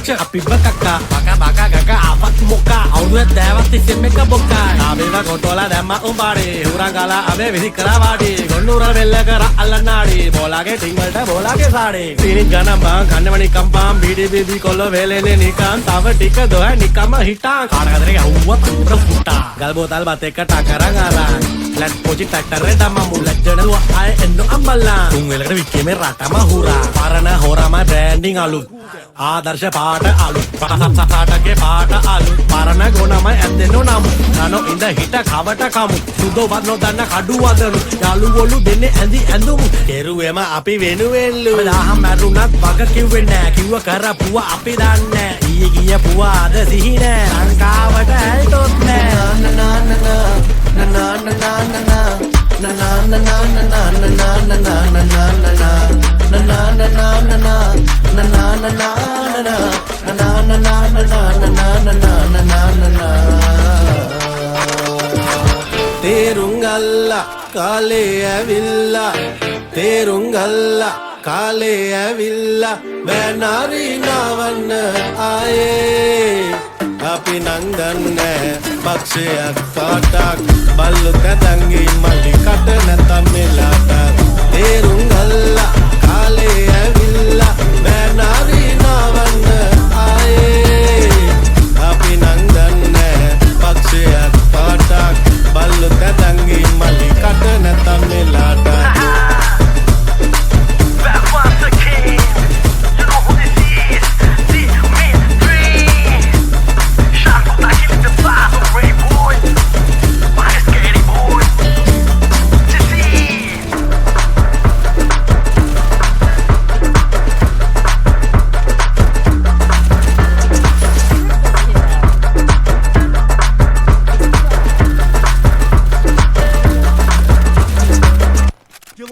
අපි බකක්කා බක ගක ආපත් මොකා අවුරුද්ද දැවත් තිස්සෙන් මේක බොක්කා ආවේව කොටෝලා දැම්ම උඹාඩේ හුරංගලා අබේ විසි කරා වාඩි ගොන්නුර වෙල්ල කර අල්ලනාඩි බෝලාගේ ටින් වලට බෝලාගේ සාඩේ සීනි ගණන් බං කන්නවනි කම්පම් බීඩි බීබි කොල්ල වේලෙනේ නිකන් තව ටික දොහ නිකම්ම හිටා කාඩකතරේ අවුව තර පුටා ගල් බෝතල් බත් එක ටකරන් අරන් ලැට් පොචි ටක්ටරේ දම මුලජ්ජනව ආය එන්න අම්බල්ලා තුන් වෙලකට විකේමේ රටම හුරා පරණ හොරම බ්‍රෑන්ඩින් අලුත් ආදර්ශ පාට අලුත් පාටගේ පාට අලුත් පරණ ගොනම ඇදෙන්නෝ නම් නනෝ ඉඳ හිට කවට කමු සුදෝවත් නොදන්න කඩු වදනු යාළුවොලු දෙන්නේ ඇඳි ඇඳුම් කෙරුවෙම අපි වෙනුවෙන්ලු දහම් මැරුණත් වග කිව්වේ නෑ කිව්ව කරපුව අපි දන්නේ ඊයේ ගිය පුව අද සිහි නෑ ලංකාවට ඇල්ටොත් තේරුංගල්ලා කාලේ ඇවිල්ලා තේරුංගල්ලා කාලේ ඇවිල්ලා බෑනාරි නවන්න ආයේ අපි නංගන්නේ පක්ෂයක් පාටක් බල්ලු කැදංගි මල්ලි කට නැතම් මෙලාට තේරුංගල්ලා කාලේ ඇවිල්ලා